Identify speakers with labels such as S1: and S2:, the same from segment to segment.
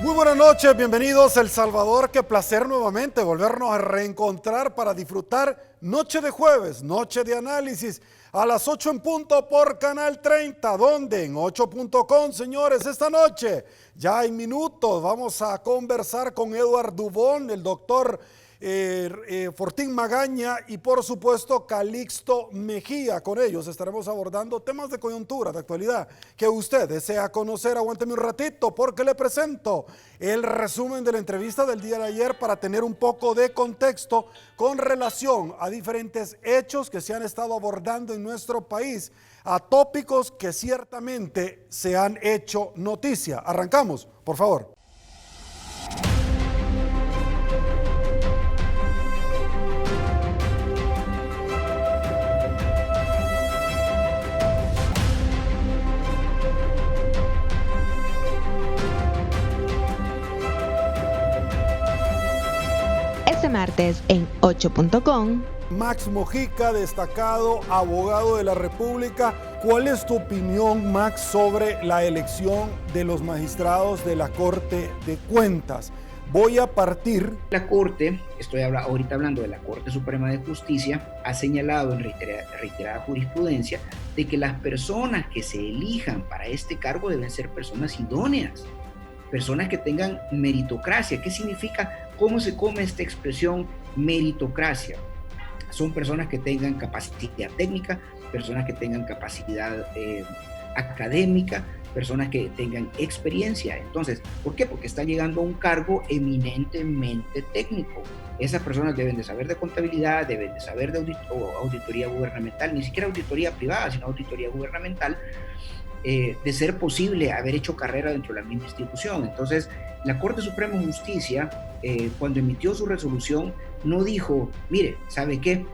S1: Muy buenas noches, bienvenidos a El Salvador. Qué placer nuevamente volvernos a reencontrar para disfrutar noche de jueves, noche de análisis, a las 8 en punto por Canal 30, donde en 8.com, señores, esta noche, ya en minutos, vamos a conversar con Edward Dubón, el doctor Fortín Magaña y por supuesto Calixto Mejía. Con ellos estaremos abordando temas de coyuntura, de actualidad, que usted desea conocer. Aguánteme un ratito porque le presento el resumen de la entrevista del día de ayer para tener un poco de contexto con relación a diferentes hechos que se han estado abordando en nuestro país, a tópicos que ciertamente se han hecho noticia. Arrancamos, por favor.
S2: Este martes en 8.com.
S1: Max Mojica, destacado abogado de la República. ¿Cuál es tu opinión, Max, sobre la elección de los magistrados de la Corte de Cuentas? Voy a partir.
S3: La Corte, estoy ahorita hablando de la Corte Suprema de Justicia, ha señalado en reiterada jurisprudencia de que las personas que se elijan para este cargo deben ser personas idóneas, personas que tengan meritocracia. ¿Qué significa? ¿Cómo se come esta expresión meritocracia? Son personas que tengan capacidad técnica, personas que tengan capacidad académica, personas que tengan experiencia. Entonces, ¿por qué? Porque está llegando a un cargo eminentemente técnico. Esas personas deben de saber de contabilidad, deben de saber de auditoría gubernamental, ni siquiera auditoría privada, sino auditoría gubernamental, de ser posible haber hecho carrera dentro de la misma institución. Entonces, la Corte Suprema de Justicia, cuando emitió su resolución, no dijo, mire, ¿sabe qué?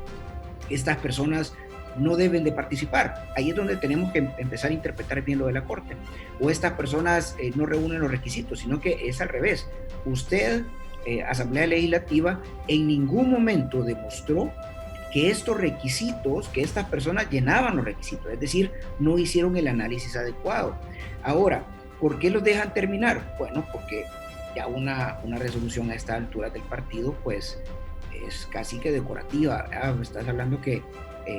S3: Estas personas no deben de participar. Ahí es donde tenemos que empezar a interpretar bien lo de la Corte. O estas personas no reúnen los requisitos, sino que es al revés. Usted, Asamblea Legislativa, en ningún momento demostró que estos requisitos, que estas personas llenaban los requisitos, es decir, no hicieron el análisis adecuado. Ahora, ¿por qué los dejan terminar? Bueno, porque ya una resolución a esta altura del partido, pues es casi que decorativa. Estás hablando que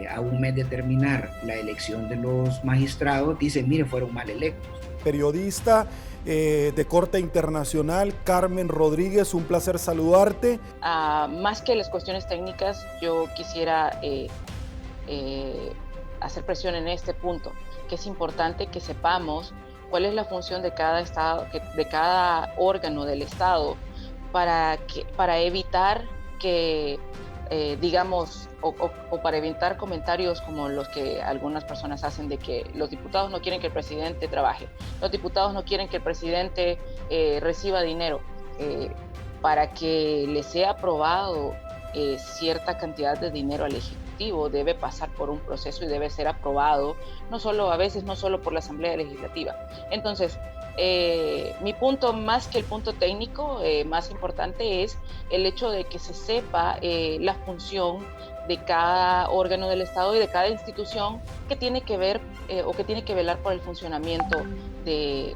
S3: a un mes de terminar la elección de los magistrados, dicen, mire, fueron mal electos.
S1: Periodista de corte internacional, Carmen Rodríguez, un placer saludarte.
S4: Más que las cuestiones técnicas, yo quisiera hacer presión en este punto, que es importante que sepamos cuál es la función de cada estado, de cada órgano del Estado, para evitar que digamos, o para evitar comentarios como los que algunas personas hacen de que los diputados no quieren que el presidente trabaje, los diputados no quieren que el presidente reciba dinero. Para que le sea aprobado cierta cantidad de dinero al Ejecutivo, debe pasar por un proceso y debe ser aprobado, no solo por la Asamblea Legislativa. Entonces, mi punto, más que el punto técnico, más importante es el hecho de que se sepa la función de cada órgano del Estado y de cada institución que tiene que ver o que tiene que velar por el funcionamiento de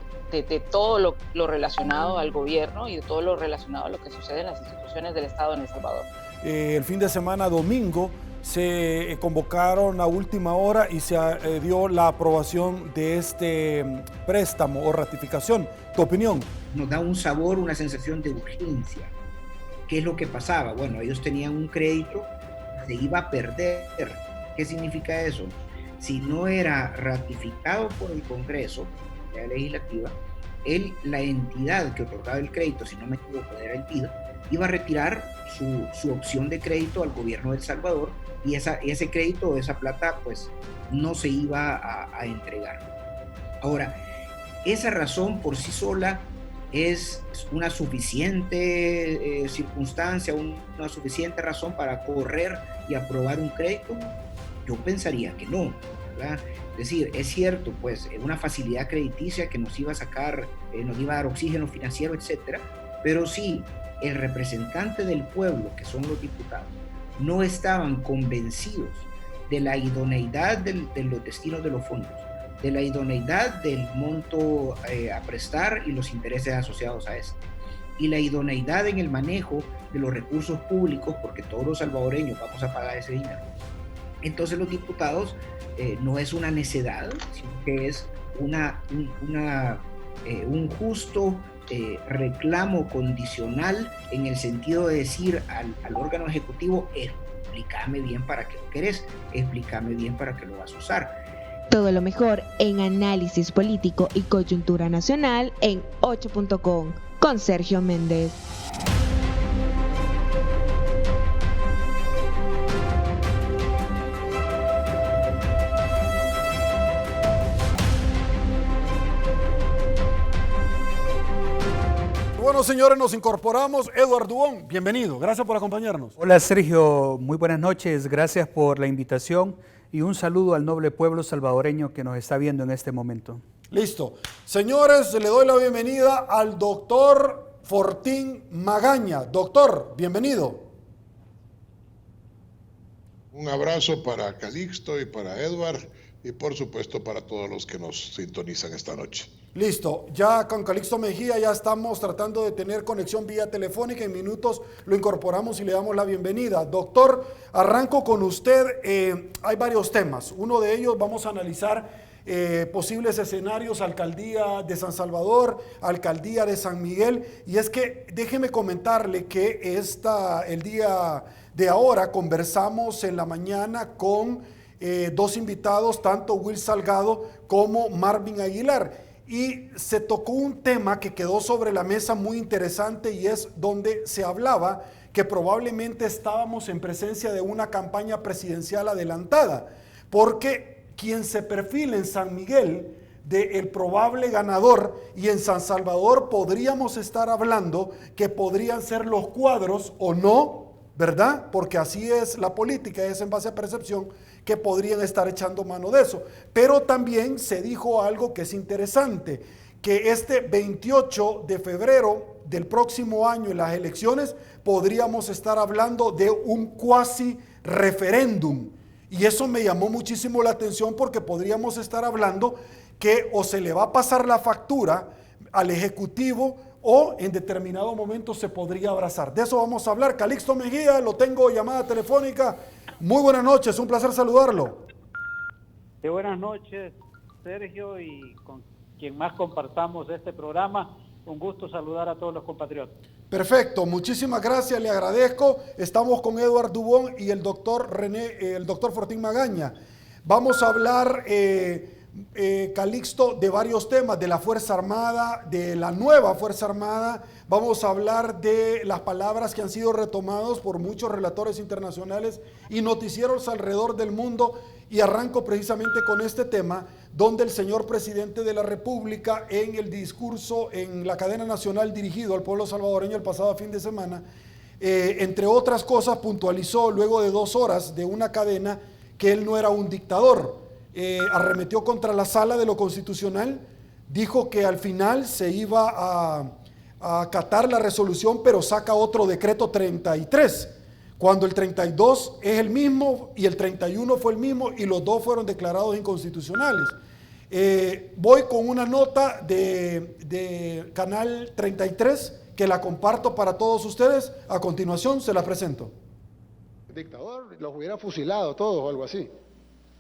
S4: todo lo relacionado al gobierno y de todo lo relacionado a lo que sucede en las instituciones del Estado en El Salvador.
S1: El fin de semana, domingo, se convocaron a última hora y se dio la aprobación de este préstamo o ratificación. ¿Tu opinión?
S3: Nos da un sabor, una sensación de urgencia. ¿Qué es lo que pasaba? Bueno, ellos tenían un crédito, se iba a perder. ¿Qué significa eso? Si no era ratificado por el Congreso, la legislativa, la entidad que otorgaba el crédito, si no me equivoco, era el BID, iba a retirar su opción de crédito al gobierno de El Salvador y ese crédito, esa plata, pues no se iba a entregar. Ahora, esa razón por sí sola es una suficiente circunstancia, una suficiente razón para correr y aprobar un crédito. Yo pensaría que no, ¿verdad? Es decir, es cierto, pues una facilidad crediticia que nos iba a sacar, nos iba a dar oxígeno financiero, etcétera, pero si el representante del pueblo, que son los diputados, no estaban convencidos de la idoneidad de los destinos de los fondos, de la idoneidad del monto a prestar y los intereses asociados a este, y la idoneidad en el manejo de los recursos públicos, porque todos los salvadoreños vamos a pagar ese dinero. Entonces los diputados no es una necedad, sino que es un justo reclamo condicional, en el sentido de decir al órgano ejecutivo: explícame bien para qué lo querés, explícame bien para qué lo vas a usar.
S2: Todo lo mejor en análisis político y coyuntura nacional en 8.com con Sergio Méndez.
S1: Bueno, señores, nos incorporamos. Eduardo Dubón, bienvenido. Gracias por acompañarnos.
S5: Hola, Sergio. Muy buenas noches. Gracias por la invitación y un saludo al noble pueblo salvadoreño que nos está viendo en este momento.
S1: Listo. Señores, le doy la bienvenida al doctor Fortín Magaña. Doctor, bienvenido.
S6: Un abrazo para Calixto y para Edward y por supuesto para todos los que nos sintonizan esta noche.
S1: Listo, ya con Calixto Mejía ya estamos tratando de tener conexión vía telefónica. En minutos lo incorporamos y le damos la bienvenida. Doctor, arranco con usted. Hay varios temas. Uno de ellos vamos a analizar posibles escenarios: alcaldía de San Salvador, alcaldía de San Miguel. Y es que déjeme comentarle que el día de ahora conversamos en la mañana con dos invitados, tanto Will Salgado como Marvin Aguilar. Y se tocó un tema que quedó sobre la mesa muy interesante, y es donde se hablaba que probablemente estábamos en presencia de una campaña presidencial adelantada, porque quien se perfila en San Miguel del probable ganador, y en San Salvador podríamos estar hablando que podrían ser los cuadros o no, ¿verdad? Porque así es la política, es en base a percepción, que podrían estar echando mano de eso. Pero también se dijo algo que es interesante, que este 28 de febrero del próximo año, en las elecciones, podríamos estar hablando de un cuasi referéndum. Y eso me llamó muchísimo la atención, porque podríamos estar hablando que o se le va a pasar la factura al Ejecutivo, o en determinado momento se podría abrazar. De eso vamos a hablar. Calixto Mejía, lo tengo llamada telefónica. Muy buenas noches, un placer saludarlo.
S7: Buenas noches, Sergio, y con quien más compartamos este programa. Un gusto saludar a todos los compatriotas.
S1: Perfecto, muchísimas gracias, le agradezco. Estamos con Eduardo Dubón y el doctor Fortín Magaña. Vamos a hablar, Calixto, de varios temas: de la Fuerza Armada, de la nueva Fuerza Armada. Vamos a hablar de las palabras que han sido retomadas por muchos relatores internacionales y noticieros alrededor del mundo. Y arranco precisamente con este tema, donde el señor presidente de la República, en el discurso en la cadena nacional dirigido al pueblo salvadoreño el pasado fin de semana, entre otras cosas, puntualizó luego de 2 horas de una cadena que él no era un dictador. Arremetió contra la Sala de lo Constitucional, dijo que al final se iba a acatar la resolución, pero saca otro decreto 33, cuando el 32 es el mismo y el 31 fue el mismo, y los dos fueron declarados inconstitucionales. Voy con una nota de Canal 33 que la comparto para todos ustedes. A continuación se la presento.
S8: El dictador los hubiera fusilado todos o algo así,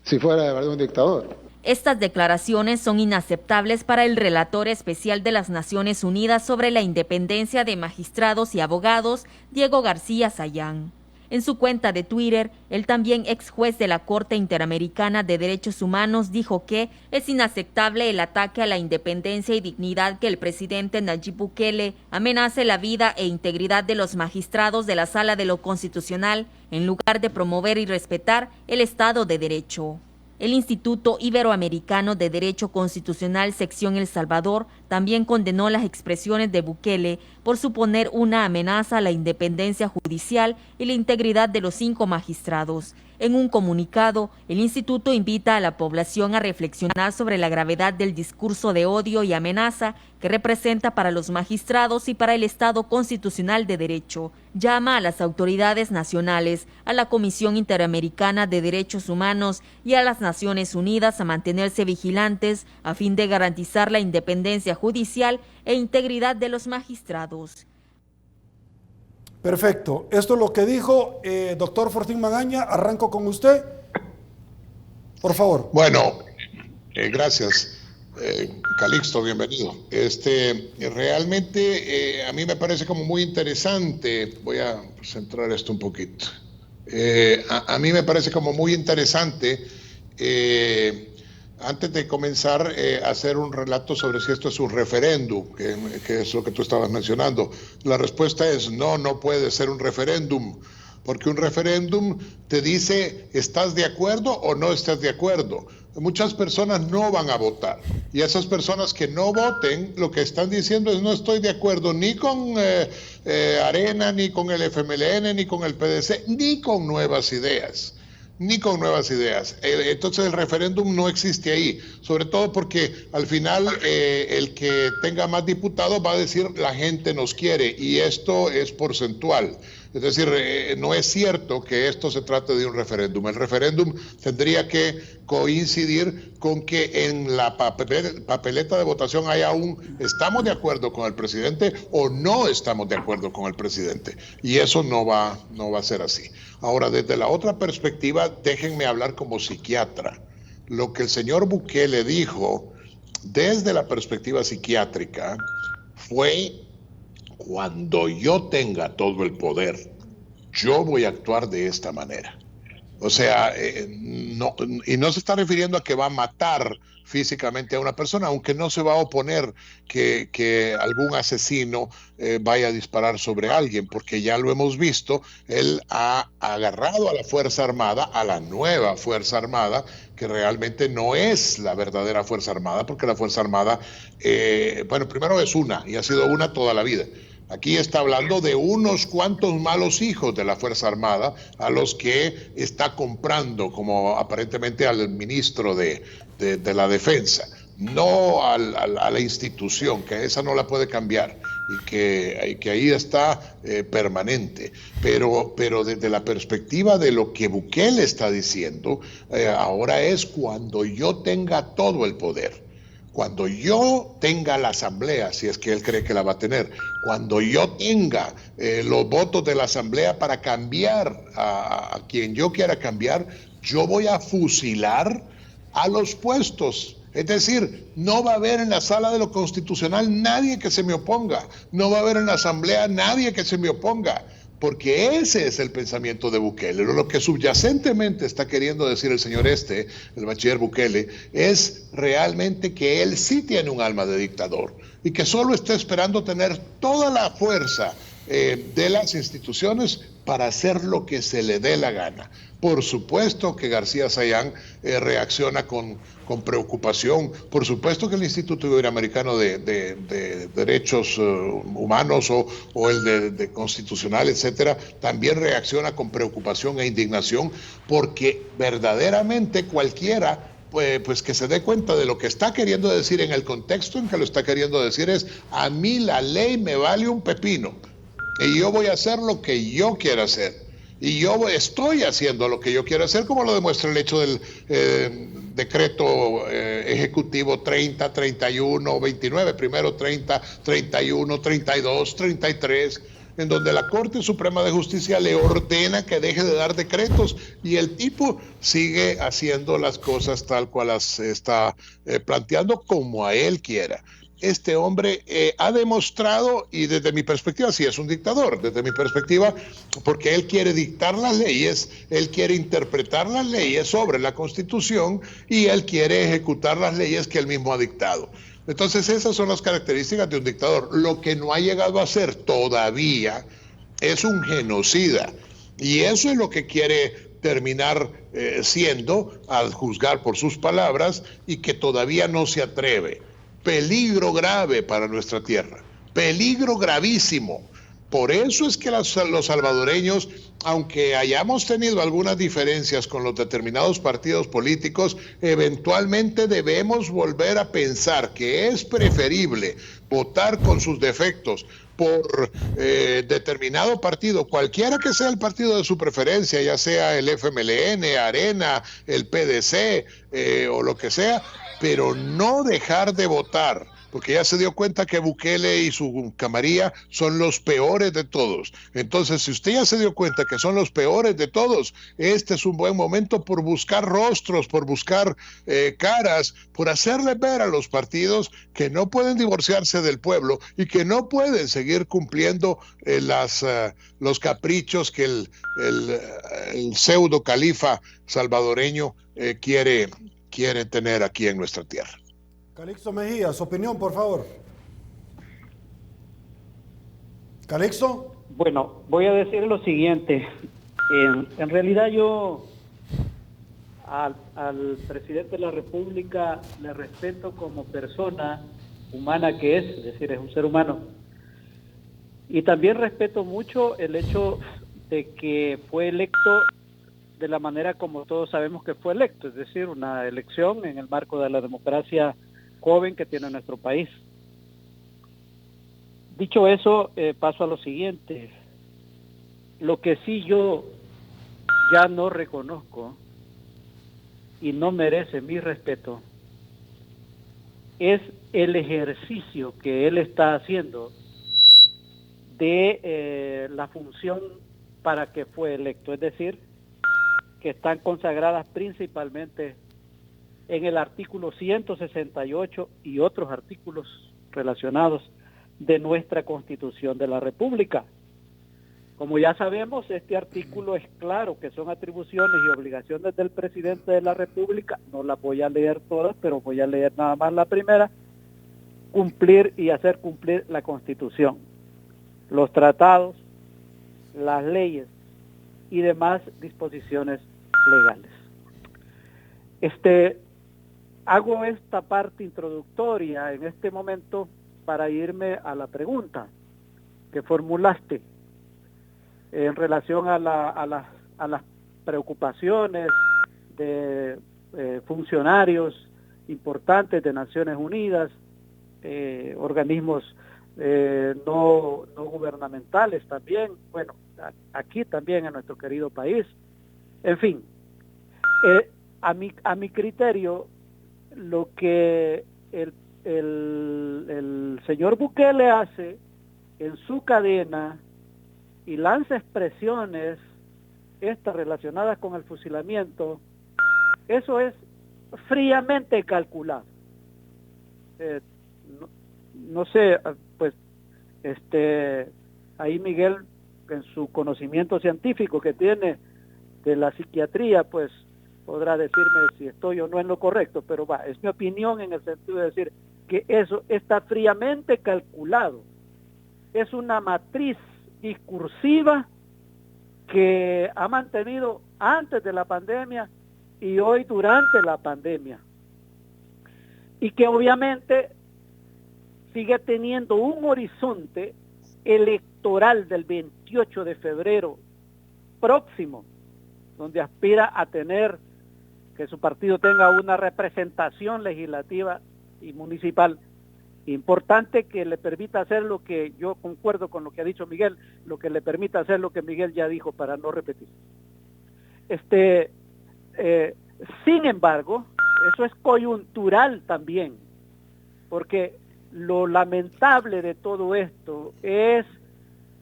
S8: si fuera de verdad un dictador.
S9: Estas declaraciones son inaceptables para el relator especial de las Naciones Unidas sobre la independencia de magistrados y abogados, Diego García Sayán. En su cuenta de Twitter, el también ex juez de la Corte Interamericana de Derechos Humanos dijo que es inaceptable el ataque a la independencia y dignidad que el presidente Nayib Bukele amenace la vida e integridad de los magistrados de la Sala de lo Constitucional, en lugar de promover y respetar el Estado de Derecho. El Instituto Iberoamericano de Derecho Constitucional Sección El Salvador también condenó las expresiones de Bukele por suponer una amenaza a la independencia judicial y la integridad de los 5 magistrados. En un comunicado, el instituto invita a la población a reflexionar sobre la gravedad del discurso de odio y amenaza que representa para los magistrados y para el Estado constitucional de derecho. Llama a las autoridades nacionales, a la Comisión Interamericana de Derechos Humanos y a las Naciones Unidas a mantenerse vigilantes a fin de garantizar la independencia judicial e integridad de los magistrados.
S1: Perfecto. Esto es lo que dijo doctor Fortín Magaña. Arranco con usted. Por favor.
S6: Bueno, gracias. Calixto, bienvenido. Realmente a mí me parece como muy interesante. Voy a centrar esto un poquito. A mí me parece como muy interesante, antes de comenzar, hacer un relato sobre si esto es un referéndum, que es lo que tú estabas mencionando. La respuesta es no, no puede ser un referéndum, porque un referéndum te dice, ¿estás de acuerdo o no estás de acuerdo? Muchas personas no van a votar, y esas personas que no voten, lo que están diciendo es no estoy de acuerdo ni con Arena, ni con el FMLN, ni con el PDC, ni con Nuevas Ideas. Ni con Nuevas Ideas. Entonces el referéndum no existe ahí, sobre todo porque al final el que tenga más diputados va a decir la gente nos quiere, y esto es porcentual. Es decir, no es cierto que esto se trate de un referéndum. El referéndum tendría que coincidir con que en la papeleta de votación haya un estamos de acuerdo con el presidente o no estamos de acuerdo con el presidente. Y eso no va a ser así. Ahora, desde la otra perspectiva, déjenme hablar como psiquiatra. Lo que el señor Bukele dijo desde la perspectiva psiquiátrica fue: cuando yo tenga todo el poder, yo voy a actuar de esta manera. O sea, no se está refiriendo a que va a matar físicamente a una persona, aunque no se va a oponer que algún asesino vaya a disparar sobre alguien, porque ya lo hemos visto, él ha agarrado a la Fuerza Armada, a la nueva Fuerza Armada, que realmente no es la verdadera Fuerza Armada, porque la Fuerza Armada, primero es una, y ha sido una toda la vida. Aquí está hablando de unos cuantos malos hijos de la Fuerza Armada a los que está comprando, como aparentemente al ministro de la Defensa, no a la institución, que esa no la puede cambiar y que ahí está permanente. Pero desde la perspectiva de lo que Bukele está diciendo, ahora es cuando yo tenga todo el poder. Cuando yo tenga la asamblea, si es que él cree que la va a tener, cuando yo tenga los votos de la asamblea para cambiar a quien yo quiera cambiar, yo voy a fusilar a los puestos. Es decir, no va a haber en la sala de lo constitucional nadie que se me oponga, no va a haber en la asamblea nadie que se me oponga, porque ese es el pensamiento de Bukele. Lo que subyacentemente está queriendo decir el señor el bachiller Bukele, es realmente que él sí tiene un alma de dictador y que solo está esperando tener toda la fuerza de las instituciones para hacer lo que se le dé la gana. Por supuesto que García Sayán reacciona con preocupación. Por supuesto que el Instituto Iberoamericano de Derechos Humanos o el de Constitucional, etcétera, también reacciona con preocupación e indignación, porque verdaderamente cualquiera pues que se dé cuenta de lo que está queriendo decir en el contexto en que lo está queriendo decir es: a mí la ley me vale un pepino y yo voy a hacer lo que yo quiera hacer. Y yo estoy haciendo lo que yo quiero hacer, como lo demuestra el hecho del decreto ejecutivo 30, 31, 29, primero 30, 31, 32, 33, en donde la Corte Suprema de Justicia le ordena que deje de dar decretos, y el tipo sigue haciendo las cosas tal cual las está planteando, como a él quiera. Este hombre ha demostrado, y desde mi perspectiva sí es un dictador, desde mi perspectiva, porque él quiere dictar las leyes, él quiere interpretar las leyes sobre la Constitución, y él quiere ejecutar las leyes que él mismo ha dictado. Entonces esas son las características de un dictador. Lo que no ha llegado a ser todavía es un genocida, y eso es lo que quiere terminar siendo, al juzgar por sus palabras, y que todavía no se atreve. Peligro grave para nuestra tierra, peligro gravísimo. Por eso es que los salvadoreños, aunque hayamos tenido algunas diferencias con los determinados partidos políticos, eventualmente debemos volver a pensar que es preferible votar con sus defectos por determinado partido, cualquiera que sea el partido de su preferencia, ya sea el FMLN, Arena, el PDC o lo que sea, pero no dejar de votar, porque ya se dio cuenta que Bukele y su camarilla son los peores de todos. Entonces, si usted ya se dio cuenta que son los peores de todos, este es un buen momento por buscar rostros, por buscar caras, por hacerle ver a los partidos que no pueden divorciarse del pueblo y que no pueden seguir cumpliendo los caprichos que el pseudo califa salvadoreño quiere tener aquí en nuestra tierra.
S1: Calixto Mejía, su opinión, por favor. Calixto.
S7: Bueno, voy a decir lo siguiente. En realidad yo al presidente de la República le respeto como persona humana que es decir, es un ser humano. Y también respeto mucho el hecho de que fue electo de la manera como todos sabemos que fue electo, es decir, una elección en el marco de la democracia joven que tiene nuestro país. Dicho eso, paso a lo siguiente. Lo que sí yo ya no reconozco y no merece mi respeto es el ejercicio que él está haciendo de la función para que fue electo, es decir, que están consagradas principalmente en el artículo 168 y otros artículos relacionados de nuestra Constitución de la República. Como ya sabemos, este artículo es claro que son atribuciones y obligaciones del presidente de la República, no las voy a leer todas, pero voy a leer nada más la primera: cumplir y hacer cumplir la Constitución, los tratados, las leyes y demás disposiciones legales. Hago esta parte introductoria en este momento para irme a la pregunta que formulaste en relación a las preocupaciones de funcionarios importantes de Naciones Unidas, organismos no gubernamentales también, bueno, aquí también en nuestro querido país. En fin, a mi criterio, lo que el señor Bukele hace en su cadena y lanza expresiones relacionadas con el fusilamiento, eso es fríamente calculado. No sé, pues, ahí Miguel, en su conocimiento científico que tiene de la psiquiatría, pues podrá decirme si estoy o no en lo correcto, pero es mi opinión en el sentido de decir que eso está fríamente calculado. Es una matriz discursiva que ha mantenido antes de la pandemia y hoy durante la pandemia, y que obviamente sigue teniendo un horizonte electoral del 28 de febrero próximo, donde aspira a tener que su partido tenga una representación legislativa y municipal importante que le permita hacer lo que yo concuerdo con lo que ha dicho Miguel, lo que le permita hacer lo que Miguel ya dijo, para no repetir. Sin embargo, eso es coyuntural también, porque lo lamentable de todo esto es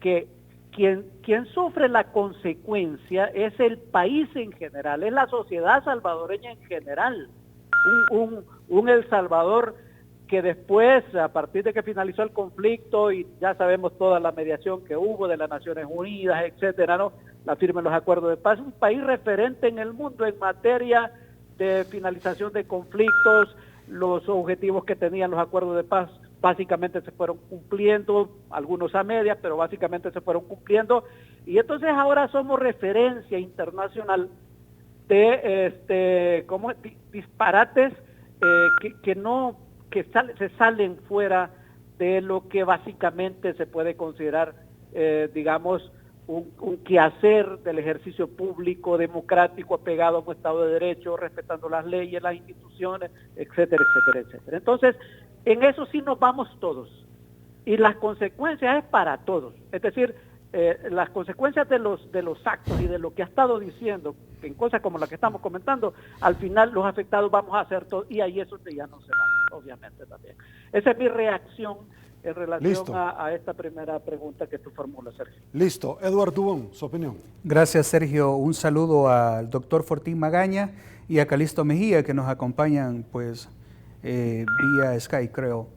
S7: que quien sufre la consecuencia es el país en general, es la sociedad salvadoreña en general. Un El Salvador que después, a partir de que finalizó el conflicto, y ya sabemos toda la mediación que hubo de las Naciones Unidas, etcétera, ¿no?, la firma de los acuerdos de paz, un país referente en el mundo en materia de finalización de conflictos. Los objetivos que tenían los acuerdos de paz básicamente se fueron cumpliendo, algunos a medias, pero básicamente se fueron cumpliendo, y entonces ahora somos referencia internacional de disparates que se salen fuera de lo que básicamente se puede considerar digamos, un quehacer del ejercicio público, democrático, apegado a un Estado de Derecho, respetando las leyes, las instituciones, etcétera, etcétera, etcétera. Entonces, en eso sí nos vamos todos. Y las consecuencias es para todos. Es decir, las consecuencias de los actos y de lo que ha estado diciendo, en cosas como las que estamos comentando, al final los afectados vamos a hacer todo, y ahí eso ya no se va, obviamente también. Esa es mi reacción en relación a esta primera pregunta que tú formulas, Sergio.
S1: Listo. Eduardo Dubón, su opinión.
S5: Gracias, Sergio. Un saludo al doctor Fortín Magaña y a Calixto Mejía, que nos acompañan pues vía Skype, creo.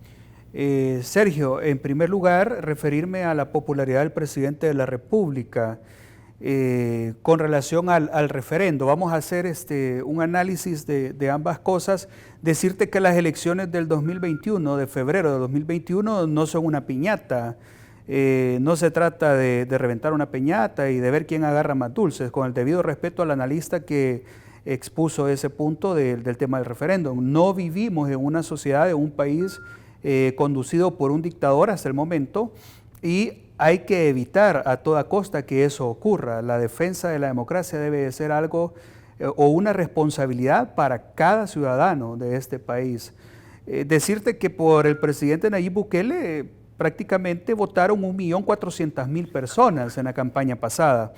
S5: Sergio, en primer lugar, referirme a la popularidad del presidente de la República con relación al referendo. Vamos a hacer un análisis de ambas cosas. Decirte que las elecciones del 2021, de febrero de 2021, no son una piñata. No se trata de reventar una piñata y de ver quién agarra más dulces, con el debido respeto al analista que expuso ese punto del tema del referéndum. No vivimos en una sociedad, en un país conducido por un dictador hasta el momento, y hay que evitar a toda costa que eso ocurra. La defensa de la democracia debe de ser algo o una responsabilidad para cada ciudadano de este país. Decirte que por el presidente Nayib Bukele prácticamente votaron 1.400.000 personas en la campaña pasada,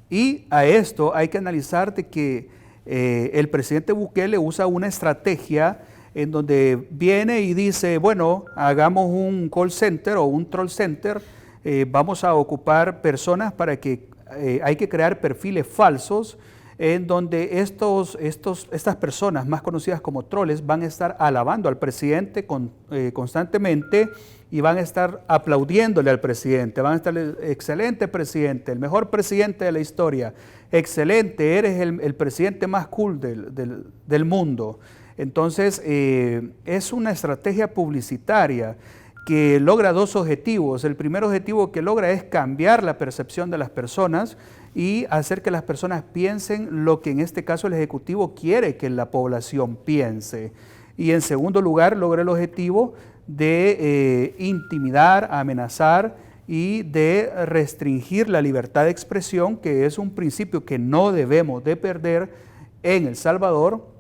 S5: y a esto hay que analizar de que el presidente Bukele usa una estrategia en donde viene y dice, bueno, hagamos un call center o un troll center, vamos a ocupar personas para que hay que crear perfiles falsos en donde estas personas más conocidas como troles van a estar alabando al presidente constantemente y van a estar aplaudiéndole al presidente, van a estar, excelente presidente, el mejor presidente de la historia, excelente, eres el presidente más cool del mundo. Entonces, es una estrategia publicitaria que logra dos objetivos. El primer objetivo que logra es cambiar la percepción de las personas y hacer que las personas piensen lo que en este caso el Ejecutivo quiere que la población piense. Y en segundo lugar, logra el objetivo de intimidar, amenazar y de restringir la libertad de expresión, que es un principio que no debemos de perder en El Salvador.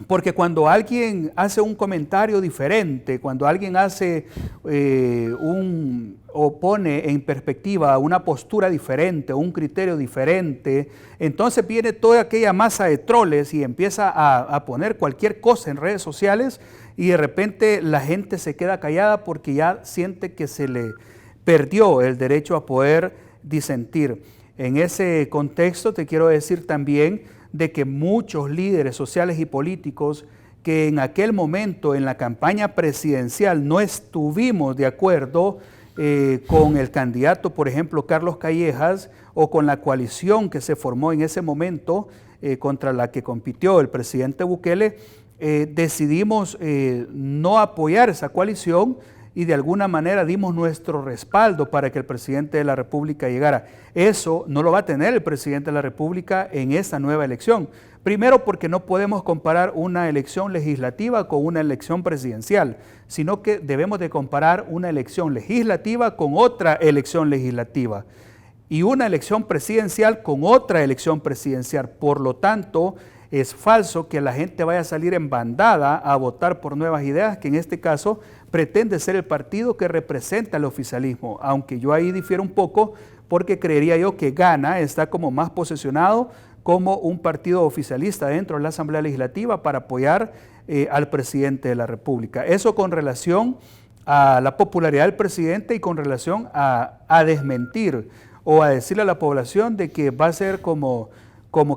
S5: Porque cuando alguien hace un comentario diferente, cuando alguien hace o pone en perspectiva una postura diferente, un criterio diferente, entonces viene toda aquella masa de troles y empieza a poner cualquier cosa en redes sociales, y de repente la gente se queda callada porque ya siente que se le perdió el derecho a poder disentir. En ese contexto te quiero decir también de que muchos líderes sociales y políticos que en aquel momento en la campaña presidencial no estuvimos de acuerdo con el candidato, por ejemplo, Carlos Callejas, o con la coalición que se formó en ese momento contra la que compitió el presidente Bukele, decidimos no apoyar esa coalición y de alguna manera dimos nuestro respaldo para que el presidente de la República llegara. Eso no lo va a tener el presidente de la República en esta nueva elección. Primero, porque no podemos comparar una elección legislativa con una elección presidencial, sino que debemos de comparar una elección legislativa con otra elección legislativa y una elección presidencial con otra elección presidencial. Por lo tanto, es falso que la gente vaya a salir en bandada a votar por Nuevas Ideas, que en este caso pretende ser el partido que representa al oficialismo, aunque yo ahí difiero un poco porque creería yo que Gana está como más posicionado como un partido oficialista dentro de la Asamblea Legislativa para apoyar al presidente de la República. Eso con relación a la popularidad del presidente y con relación a desmentir o a decirle a la población de que va a ser como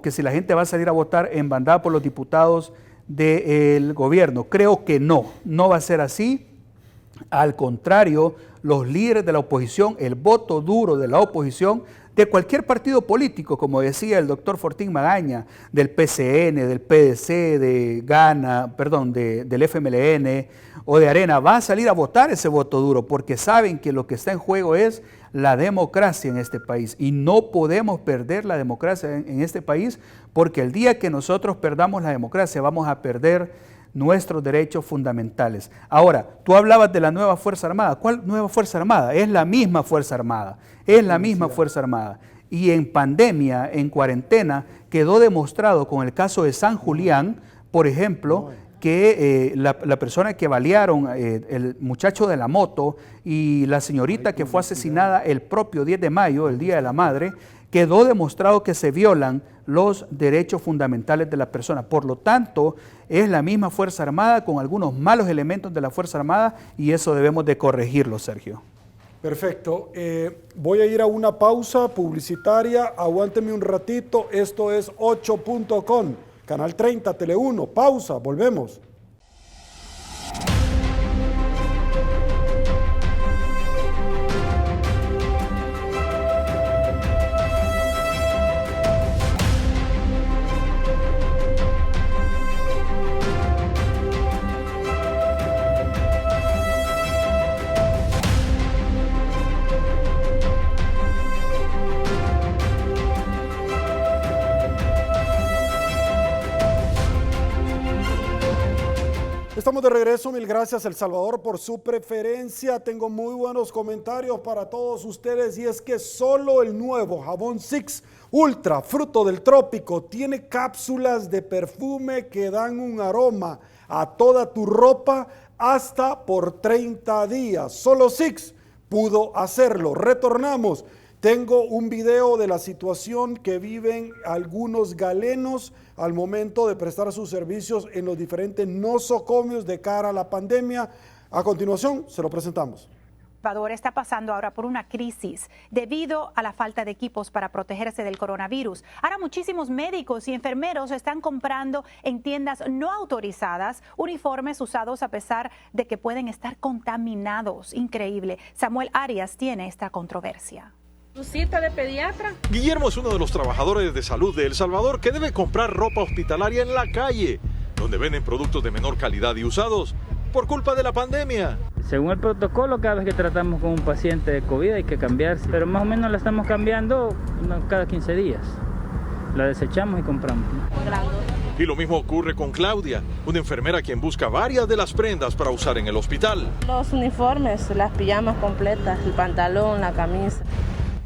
S5: que si la gente va a salir a votar en bandada por los diputados del gobierno. Creo que no va a ser así. Al contrario, los líderes de la oposición, el voto duro de la oposición, de cualquier partido político, como decía el doctor Fortín Magaña, del PCN, del PDC, de Gana, perdón, del FMLN o de Arena, va a salir a votar ese voto duro porque saben que lo que está en juego es la democracia en este país, y no podemos perder la democracia en este país, porque el día que nosotros perdamos la democracia vamos a perder nuestros derechos fundamentales. Ahora, tú hablabas de la nueva Fuerza Armada. ¿Cuál nueva Fuerza Armada? Es la misma Fuerza Armada, es la misma Fuerza Armada. Y en pandemia, en cuarentena, quedó demostrado con el caso de San Julián, por ejemplo, que la persona que balearon, el muchacho de la moto y la señorita que fue asesinada el propio 10 de mayo, el Día de la Madre, quedó demostrado que se violan los derechos fundamentales de la persona. Por lo tanto, es la misma Fuerza Armada con algunos malos elementos de la Fuerza Armada y eso debemos de corregirlo, Sergio.
S1: Perfecto. Voy a ir a una pausa publicitaria. Aguánteme un ratito. Esto es 8.com, Canal 30, Tele 1. Pausa, volvemos. Estamos de regreso, mil gracias El Salvador por su preferencia. Tengo muy buenos comentarios para todos ustedes y es que solo el nuevo jabón Six Ultra, fruto del trópico, tiene cápsulas de perfume que dan un aroma a toda tu ropa hasta por 30 días. Solo Six pudo hacerlo. Retornamos. Tengo un video de la situación que viven algunos galenos al momento de prestar sus servicios en los diferentes nosocomios de cara a la pandemia. A continuación, se lo presentamos.
S10: Salvador está pasando ahora por una crisis debido a la falta de equipos para protegerse del coronavirus. Ahora muchísimos médicos y enfermeros están comprando en tiendas no autorizadas uniformes usados a pesar de que pueden estar contaminados. Increíble. Samuel Arias tiene esta controversia.
S11: ¿Tu cita de pediatra?
S12: Guillermo es uno de los trabajadores de salud de El Salvador que debe comprar ropa hospitalaria en la calle, donde venden productos de menor calidad y usados por culpa de la pandemia.
S13: Según el protocolo, cada vez que tratamos con un paciente de COVID hay que cambiarse, pero más o menos la estamos cambiando cada 15 días. La desechamos y compramos.
S12: Y lo mismo ocurre con Claudia, una enfermera quien busca varias de las prendas para usar en el hospital.
S11: Los uniformes, las pijamas completas, el pantalón, la camisa.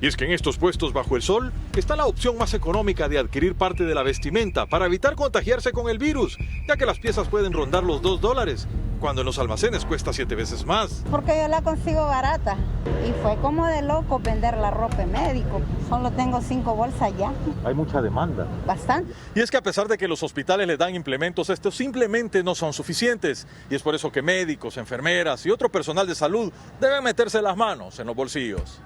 S12: Y es que en estos puestos bajo el sol está la opción más económica de adquirir parte de la vestimenta para evitar contagiarse con el virus, ya que las piezas pueden rondar los $2, cuando en los almacenes cuesta 7 veces más.
S14: Porque yo la consigo barata y fue como de loco vender la ropa médico. Solo tengo 5 bolsas ya.
S12: Hay mucha demanda.
S14: Bastante.
S12: Y es que a pesar de que los hospitales les dan implementos, estos simplemente no son suficientes. Y es por eso que médicos, enfermeras y otro personal de salud deben meterse las manos en los bolsillos.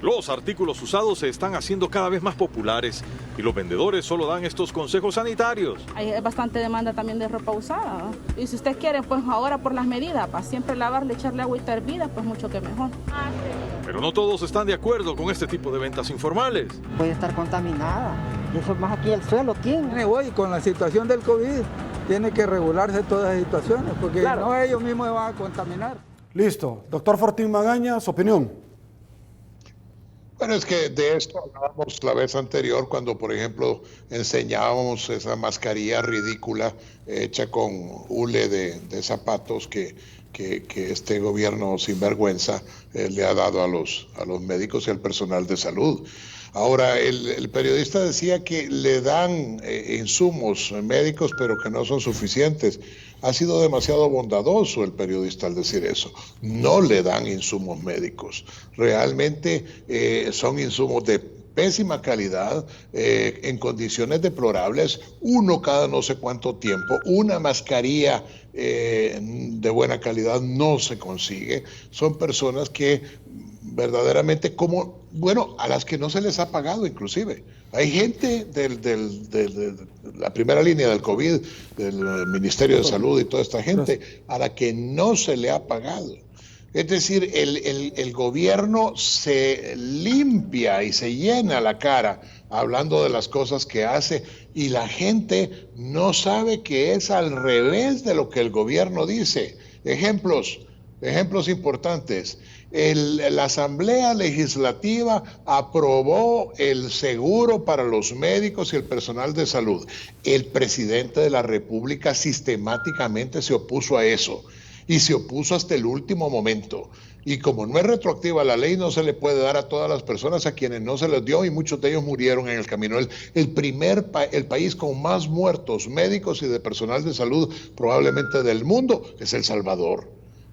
S12: Los artículos usados se están haciendo cada vez más populares y los vendedores solo dan estos consejos sanitarios.
S11: Hay bastante demanda también de ropa usada, ¿no? Y si ustedes quieren, pues ahora por las medidas, para siempre lavarle, echarle agüita hervida, pues mucho que mejor.
S12: Pero no todos están de acuerdo con este tipo de ventas informales.
S15: Puede estar contaminada. Y eso más aquí el suelo, ¿quién?
S16: Hoy con la situación del COVID tiene que regularse todas las situaciones, porque claro, no ellos mismos se van a contaminar.
S1: Listo. Doctor Fortín Magaña, su opinión.
S6: Bueno, es que de esto hablábamos la vez anterior cuando, por ejemplo, enseñábamos esa mascarilla ridícula hecha con hule de zapatos que este gobierno sinvergüenza le ha dado a los médicos y al personal de salud. Ahora, el periodista decía que le dan insumos médicos, pero que no son suficientes. Ha sido demasiado bondadoso el periodista al decir eso. No le dan insumos médicos. Realmente son insumos de pésima calidad, en condiciones deplorables, uno cada no sé cuánto tiempo. Una mascarilla de buena calidad no se consigue. Son personas que verdaderamente a las que no se les ha pagado inclusive. Hay gente de la primera línea del COVID, del Ministerio de Salud y toda esta gente a la que no se le ha pagado. Es decir, el gobierno se limpia y se llena la cara hablando de las cosas que hace y la gente no sabe que es al revés de lo que el gobierno dice. Ejemplos importantes. La Asamblea Legislativa aprobó el seguro para los médicos y el personal de salud. El presidente de la República sistemáticamente se opuso a eso y se opuso hasta el último momento. Y como no es retroactiva la ley, no se le puede dar a todas las personas a quienes no se les dio, y muchos de ellos murieron en el camino. El país con más muertos médicos y de personal de salud probablemente del mundo es El Salvador.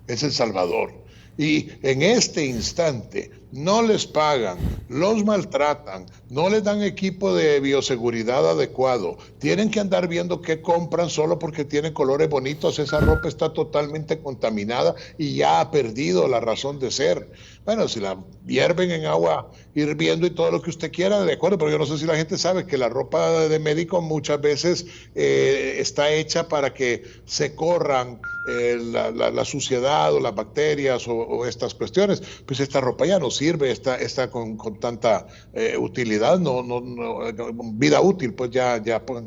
S6: Es El Salvador. Y en este instante no les pagan, los maltratan, no les dan equipo de bioseguridad adecuado, tienen que andar viendo qué compran solo porque tienen colores bonitos, esa ropa está totalmente contaminada y ya ha perdido la razón de ser. Bueno, si la hierven en agua hirviendo y todo lo que usted quiera, de acuerdo, pero yo no sé si la gente sabe que la ropa de médico muchas veces está hecha para que se corran la suciedad o las bacterias o estas cuestiones. Pues esta ropa ya no sirve, está con tanta utilidad, vida útil, pues ya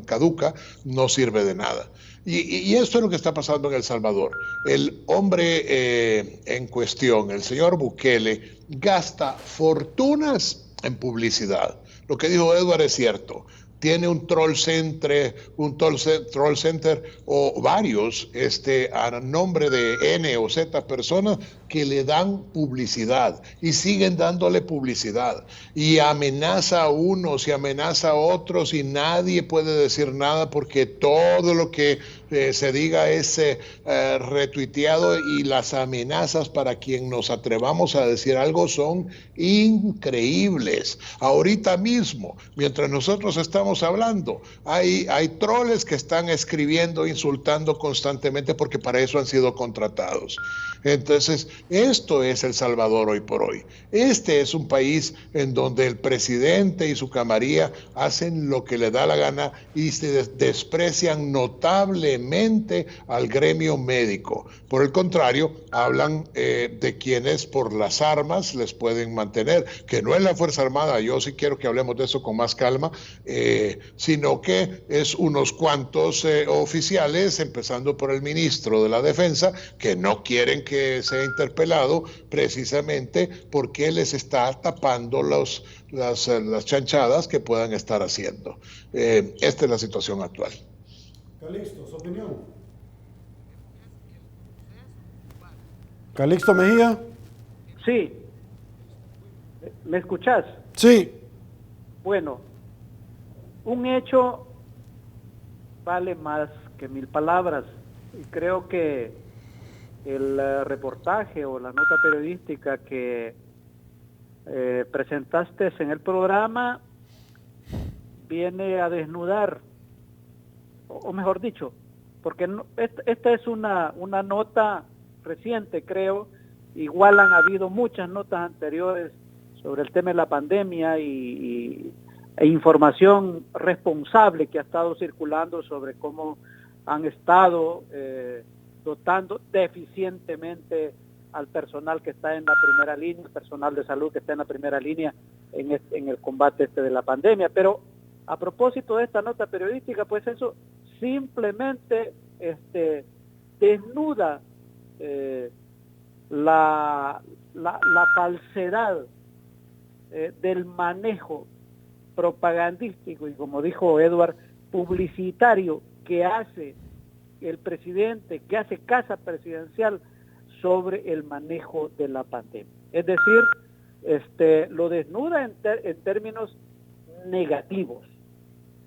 S6: caduca, no sirve de nada. Y esto es lo que está pasando en El Salvador. El hombre en cuestión, el señor Bukele, gasta fortunas en publicidad. Lo que dijo Edward es cierto. Tiene un troll center o varios a nombre de N o Z personas que le dan publicidad y siguen dándole publicidad y amenaza a unos y amenaza a otros y nadie puede decir nada porque todo lo que se diga es retuiteado y las amenazas para quien nos atrevamos a decir algo son increíbles. Ahorita mismo, mientras nosotros estamos hablando, hay troles que están escribiendo, insultando constantemente porque para eso han sido contratados. Entonces, esto es El Salvador hoy por hoy. Este es un país en donde el presidente y su camarilla hacen lo que le da la gana y se desprecian notablemente al gremio médico. Por el contrario, hablan de quienes por las armas les pueden mantener, que no es la Fuerza Armada, yo sí quiero que hablemos de eso con más calma, sino que es unos cuantos oficiales, empezando por el ministro de la Defensa, que no quieren que sea interpelado precisamente porque les está tapando las chanchadas que puedan estar haciendo. Esta es la situación actual.
S1: Calixto, su opinión. Calixto Mejía.
S7: Sí. ¿Me escuchás?
S1: Sí.
S7: Bueno, un hecho vale más que 1000 palabras y creo que el reportaje o la nota periodística que presentaste en el programa viene a desnudar, o mejor dicho, porque esta es una nota reciente, creo, igual han habido muchas notas anteriores sobre el tema de la pandemia e información responsable que ha estado circulando sobre cómo han estado dotando deficientemente al personal que está en la primera línea, el personal de salud que está en la primera línea en el combate de la pandemia. Pero a propósito de esta nota periodística, pues eso simplemente desnuda la falsedad del manejo propagandístico y, como dijo Edward, publicitario que hace el presidente, que hace casa presidencial sobre el manejo de la pandemia. Es decir, lo desnuda en términos negativos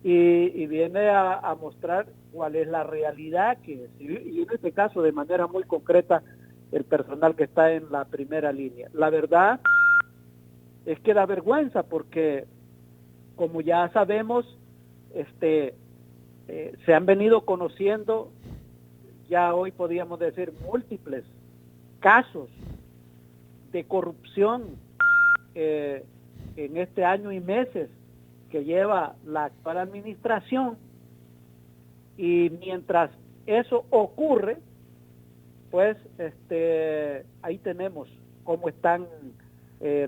S7: y viene a mostrar cuál es la realidad que es, y en este caso de manera muy concreta el personal que está en la primera línea. La verdad es que da vergüenza porque, como ya sabemos, se han venido conociendo, ya hoy podríamos decir, múltiples casos de corrupción en este año y meses que lleva la actual administración, y mientras eso ocurre, pues ahí tenemos cómo están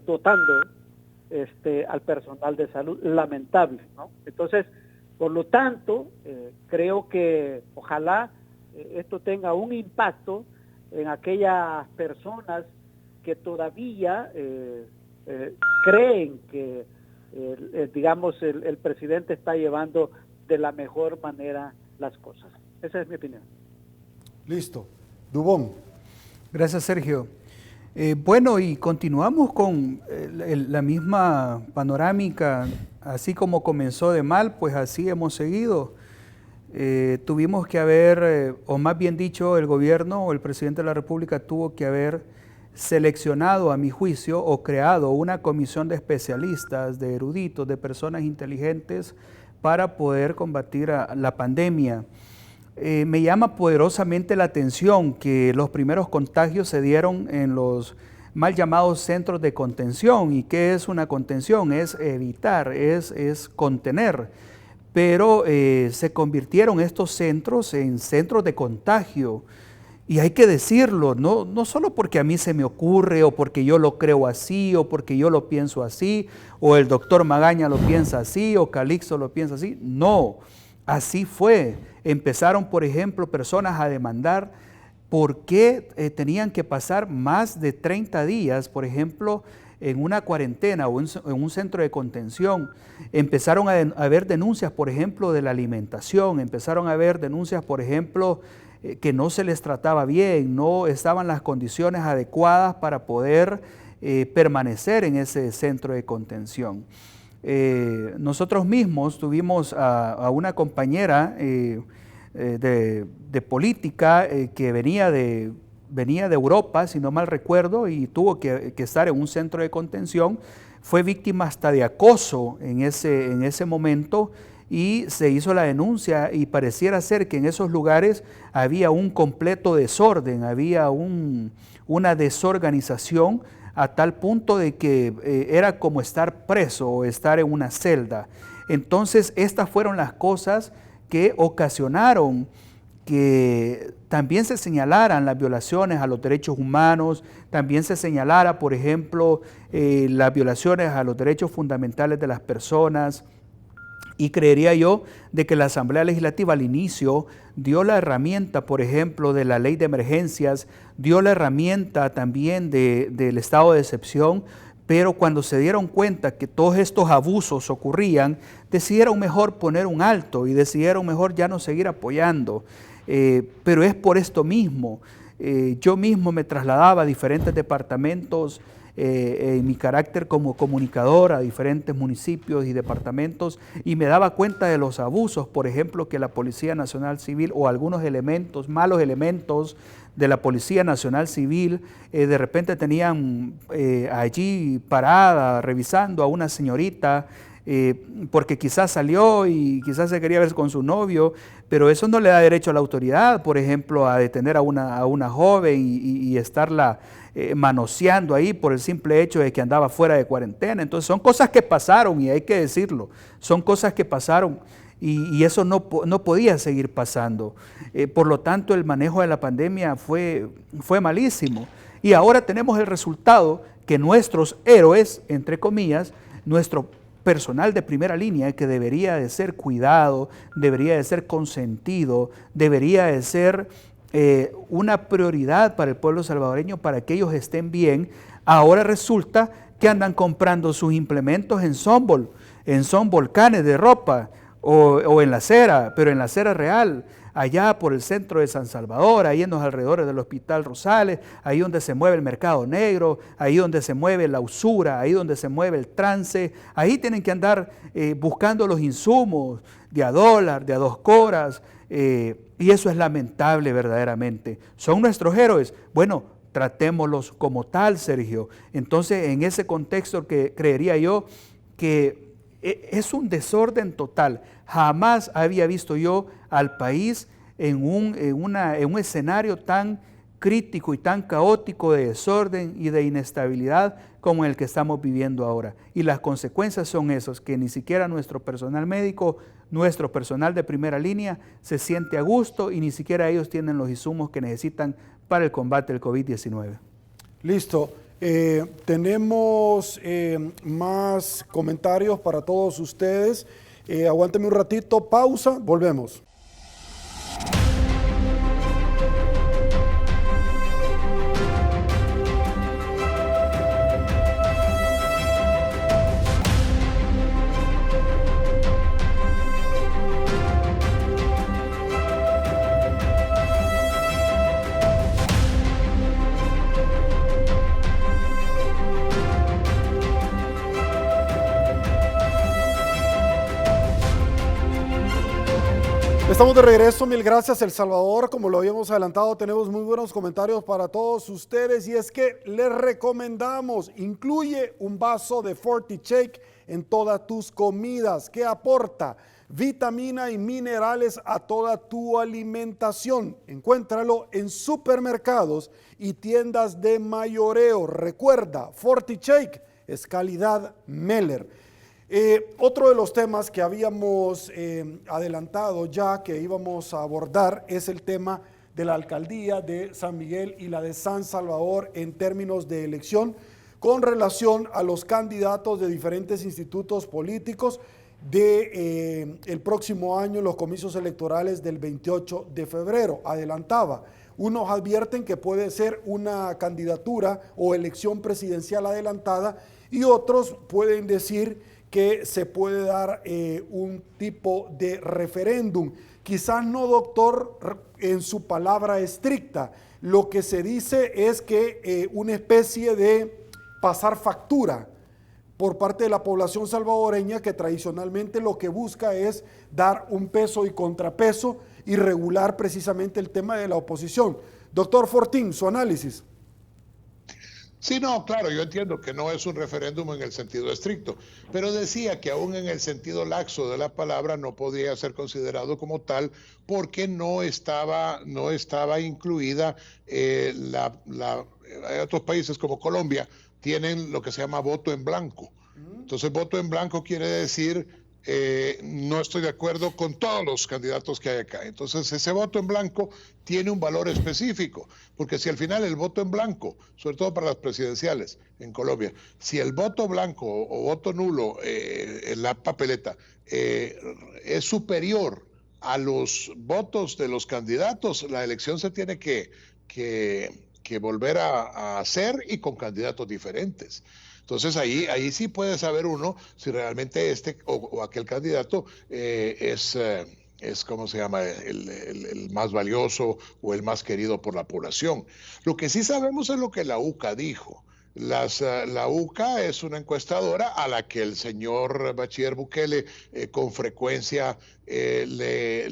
S7: dotando al personal de salud, lamentable, ¿no? Entonces, por lo tanto, creo que ojalá esto tenga un impacto en aquellas personas que todavía creen que, digamos, el presidente está llevando de la mejor manera las cosas. Esa es mi opinión.
S1: Listo. Dubón.
S5: Gracias, Sergio. Bueno, y continuamos con la misma panorámica. Así como comenzó de mal, pues así hemos seguido. Tuvimos que haber, o más bien dicho, el gobierno o el presidente de la República tuvo que haber seleccionado, a mi juicio, o creado una comisión de especialistas, de eruditos, de personas inteligentes para poder combatir la pandemia. Me llama poderosamente la atención que los primeros contagios se dieron en los mal llamados centros de contención. ¿Y qué es una contención? Es evitar, es contener. Pero se convirtieron estos centros en centros de contagio. Y hay que decirlo, no solo porque a mí se me ocurre, o porque yo lo creo así, o porque yo lo pienso así, o el doctor Magaña lo piensa así, o Calixto lo piensa así. No, así fue. Empezaron, por ejemplo, personas a demandar por qué tenían que pasar más de 30 días, por ejemplo, en una cuarentena o en un centro de contención. Empezaron a haber denuncias, por ejemplo, de la alimentación. Empezaron a haber denuncias, por ejemplo, que no se les trataba bien, no estaban las condiciones adecuadas para poder permanecer en ese centro de contención. Nosotros mismos tuvimos a una compañera de política que venía de Europa, si no mal recuerdo, y tuvo que estar en un centro de contención. Fue víctima hasta de acoso en ese momento, y se hizo la denuncia, y pareciera ser que en esos lugares había un completo desorden, había una desorganización a tal punto de que era como estar preso o estar en una celda. Entonces, estas fueron las cosas que ocasionaron que también se señalaran las violaciones a los derechos humanos, también se señalara, por ejemplo, las violaciones a los derechos fundamentales de las personas. Y creería yo de que la Asamblea Legislativa al inicio dio la herramienta, por ejemplo, de la ley de emergencias, dio la herramienta también del estado de excepción, pero cuando se dieron cuenta que todos estos abusos ocurrían, decidieron mejor poner un alto y decidieron mejor ya no seguir apoyando. Pero es por esto mismo. Yo mismo me trasladaba a diferentes departamentos en mi carácter como comunicador a diferentes municipios y departamentos, y me daba cuenta de los abusos, por ejemplo, que la Policía Nacional Civil o algunos elementos, malos elementos de la Policía Nacional Civil, de repente tenían allí parada, revisando a una señorita, porque quizás salió y quizás se quería ver con su novio, pero eso no le da derecho a la autoridad, por ejemplo, a detener a una joven y estarla manoseando ahí por el simple hecho de que andaba fuera de cuarentena. Entonces son cosas que pasaron, y hay que decirlo, son cosas que pasaron, y eso no podía seguir pasando. Por lo tanto, el manejo de la pandemia fue malísimo, y ahora tenemos el resultado que nuestros héroes, entre comillas, nuestro personal de primera línea, que debería de ser cuidado, debería de ser consentido, debería de ser una prioridad para el pueblo salvadoreño, para que ellos estén bien, ahora resulta que andan comprando sus implementos en volcanes de ropa o en la acera, pero en la acera real, allá por el centro de San Salvador, ahí en los alrededores del Hospital Rosales, ahí donde se mueve el mercado negro, ahí donde se mueve la usura, ahí donde se mueve el trance, ahí tienen que andar buscando los insumos de a $1, de a 2 coras, y eso es lamentable verdaderamente. ¿Son nuestros héroes? Bueno, tratémoslos como tal, Sergio. Entonces, en ese contexto que creería yo que es un desorden total. Jamás había visto yo al país en un escenario tan crítico y tan caótico de desorden y de inestabilidad como el que estamos viviendo ahora. Y las consecuencias son esas, que ni siquiera nuestro personal médico, nuestro personal de primera línea se siente a gusto, y ni siquiera ellos tienen los insumos que necesitan para el combate del COVID-19.
S1: Listo. Tenemos más comentarios para todos ustedes. Aguánteme un ratito, pausa, volvemos. Estamos de regreso, mil gracias El Salvador. Como lo habíamos adelantado, tenemos muy buenos comentarios para todos ustedes y es que les recomendamos, incluye un vaso de FortiShake en todas tus comidas que aporta vitamina y minerales a toda tu alimentación. Encuéntralo en supermercados y tiendas de mayoreo. Recuerda, FortiShake es calidad Meller. Otro de los temas que habíamos adelantado ya que íbamos a abordar es el tema de la alcaldía de San Miguel y la de San Salvador en términos de elección con relación a los candidatos de diferentes institutos políticos de el próximo año, los comicios electorales del 28 de febrero. Adelantaba, unos advierten que puede ser una candidatura o elección presidencial adelantada y otros pueden decir que se puede dar un tipo de referéndum. Quizás no, doctor, en su palabra estricta. Lo que se dice es que una especie de pasar factura por parte de la población salvadoreña que tradicionalmente lo que busca es dar un peso y contrapeso y regular precisamente el tema de la oposición. Doctor Fortín, su análisis.
S6: Sí, no, claro, yo entiendo que no es un referéndum en el sentido estricto, pero decía que aún en el sentido laxo de la palabra no podía ser considerado como tal porque no estaba incluida hay otros países como Colombia tienen lo que se llama voto en blanco. Entonces, voto en blanco quiere decir no estoy de acuerdo con todos los candidatos que hay acá. Entonces, ese voto en blanco tiene un valor específico, porque si al final el voto en blanco, sobre todo para las presidenciales en Colombia, si el voto blanco o voto nulo en la papeleta es superior a los votos de los candidatos, la elección se tiene que volver a hacer y con candidatos diferentes. Entonces ahí sí puede saber uno si realmente este o aquel candidato es ¿cómo se llama? El más valioso o el más querido por la población. Lo que sí sabemos es lo que la UCA dijo. La UCA es una encuestadora a la que el señor Bachiller Bukele con frecuencia le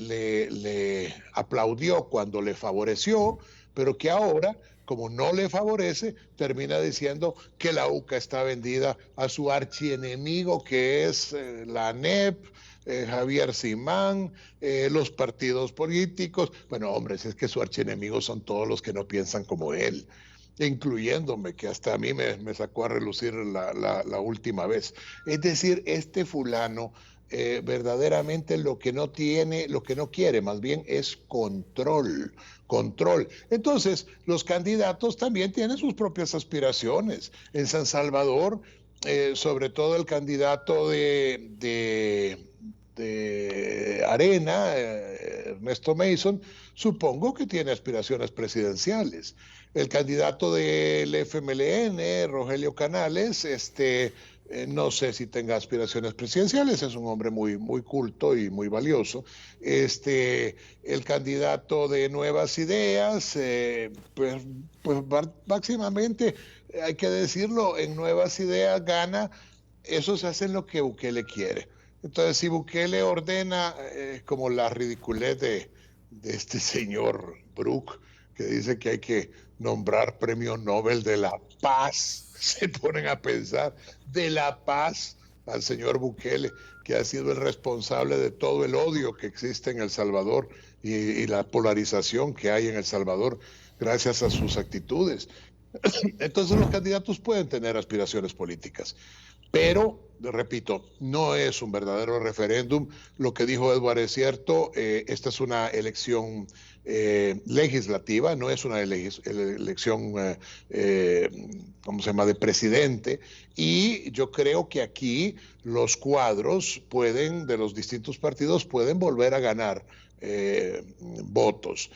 S6: aplaudió cuando le favoreció, pero que ahora, como no le favorece, termina diciendo que la UCA está vendida a su archienemigo, que es la ANEP, Javier Simán, los partidos políticos. Bueno, hombre, si es que su archienemigo son todos los que no piensan como él, incluyéndome, que hasta a mí me sacó a relucir la última vez. Es decir, este fulano verdaderamente lo que no quiere más bien es control. Entonces, los candidatos también tienen sus propias aspiraciones. En San Salvador, sobre todo el candidato de Arena, Ernesto Mason, supongo que tiene aspiraciones presidenciales. El candidato del FMLN, Rogelio Canales, no sé si tenga aspiraciones presidenciales, es un hombre muy, muy culto y muy valioso. El candidato de Nuevas Ideas, pues máximamente, hay que decirlo, en Nuevas Ideas gana, esos hacen lo que Bukele quiere. Entonces, si Bukele ordena, como la ridiculez de este señor Brook, que dice que hay que nombrar premio Nobel de la Paz, se ponen a pensar, de la paz al señor Bukele, que ha sido el responsable de todo el odio que existe en El Salvador y la polarización que hay en El Salvador gracias a sus actitudes. Entonces los candidatos pueden tener aspiraciones políticas, pero, repito, no es un verdadero referéndum. Lo que dijo Edward es cierto, esta es una elección legislativa, no es una elección, ¿cómo se llama?, de presidente, y yo creo que aquí los cuadros de los distintos partidos pueden volver a ganar votos.